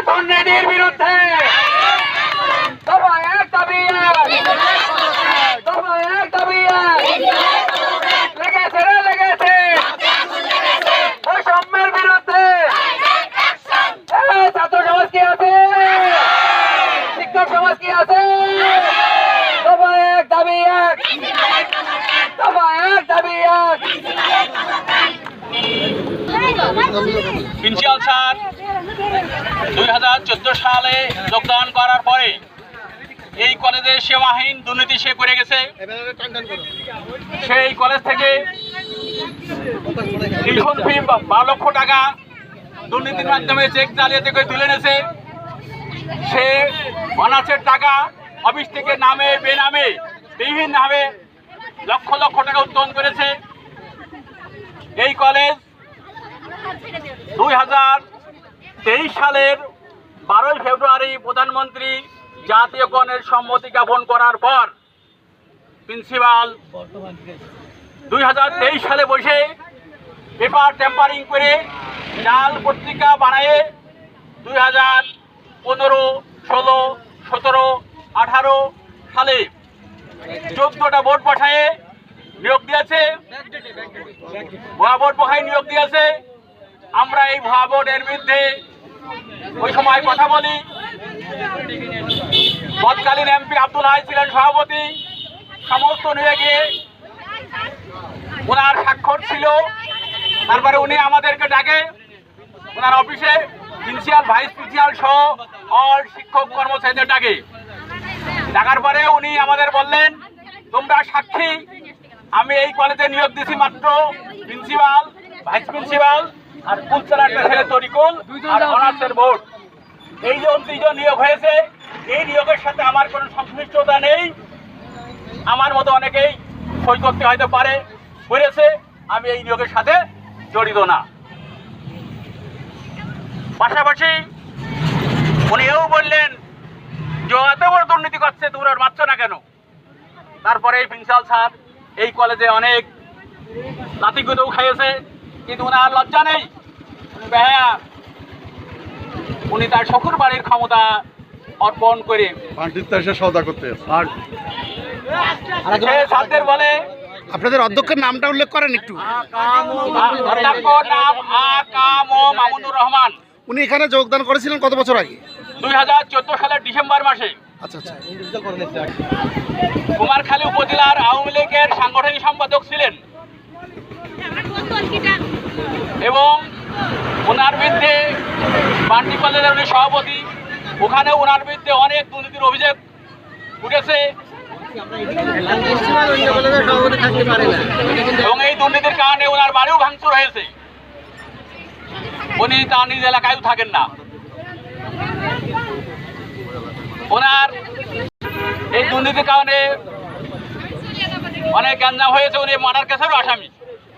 দুর্নীতির বিরুদ্ধে দফা এক দাবি দফা এক দাবি লেগেছে রে লেগেছে বৈষম্যের বিরুদ্ধে। ছাত্র সমাজ কি আছে, শিক্ষক সমাজ কি আছে? দফা এক দাবি এক, দফা এক দাবি এক। প্রিন্সিপাল স্যার 2014 সালে যোগদান করার পরে এই কলেজে সেবাহীন দুর্নীতি সে করে গেছে। সেই কলেজ থেকে টিউশন ফি 12 লক্ষ টাকা দুর্নীতির মাধ্যমে চেক জালিয়াতি করে তুলে নিয়েছে। সে অনার্সের টাকা অফিস থেকে নামে বেনামে বিভিন্নভাবে লক্ষ লক্ষ টাকা উত্তোলন করেছে। এই কলেজ 2023 সালের 12 ফেব্রুয়ারি প্রধানমন্ত্রী জাতীয়করণের সম্মতি জ্ঞাপন করার পর প্রিন্সিপাল 2023 সালে বসে পেপার টেম্পারিং করে জাল পত্রিকা বানায়ে 2015, 16, 17, 18 সালে 14টা বোর্ড পাঠায়ে নিয়োগ দিয়েছে, ভুয়া বোর্ড পাঠায় নিয়োগ দিয়েছে। আমরা এই ভুয়া বোর্ডের বিরুদ্ধে ওই সময় কথা বলি। তৎকালীন এমপি আব্দুল হাই ছিলেন সভাপতি। সমস্ত নিয়োগে ওনার স্বাক্ষর ছিল। তারপরে উনি আমাদেরকে ডাকে ওনার অফিসে, প্রিন্সিপাল ভাইস প্রিন্সিপাল সহ অল শিক্ষক কর্মচারীদের ডাকে। ডাকার পরে উনি আমাদের বললেন, তোমরা সাক্ষী, আমি এই কলেজে নিয়োগ দিছি মাত্র প্রিন্সিপাল, ভাইস প্রিন্সিপাল আর কুলচারাটা ছেলে তরিকুল আর অনার্সের বোর্ড। এই যে 29 জন নিয়োগ হয়েছে, এই নিয়োগের সাথে আমার কোনো সংশ্লিষ্টতা নেই। আমার মতো অনেকেই সই করতে হয়তো পারে করেছে, আমি এই নিয়োগের সাথে জড়িত না। পাশাপাশি উনি এও বললেন যে এত বড় দুর্নীতি করছে তোমরা মারছ না কেন? তারপরে এই প্রিন্সিপাল স্যার এই কলেজে অনেক লাতিগুঁতেও খাইয়েছে, কিন্তু ওনার লজ্জা নেই। উনি তার শ্বশুর বাড়ির ক্ষমতা অর্পণ করে সওদা করতে ছাত্রদের বলে। আপনাদের অধ্যক্ষের নামটা উল্লেখ করেন একটু। মামুনুর রহমান। উনি এখানে যোগদান করেছিলেন কত বছর আগে? 2014 সালের ডিসেম্বর মাসে। আচ্ছা আচ্ছা। কুমারখালী উপজেলার আওয়ামী লীগের সাংগঠনিক সম্পাদক ছিলেন এবং ওনার বিরুদ্ধে পান্ডি কলেজের উনি সভাপতি। ওখানে ওনার বিরুদ্ধে অনেক দুর্নীতির অভিযোগ উঠেছে এবং এই দুর্নীতির কারণে ওনার বাড়িও ভাঙচুর হয়েছে। উনি তার নিজ এলাকায়ও থাকেন না। ওনার এই দুর্নীতির কারণে অনেক গ্যাঞ্জাম হয়েছে। উনি মার্ডার কেসেরও আসামি।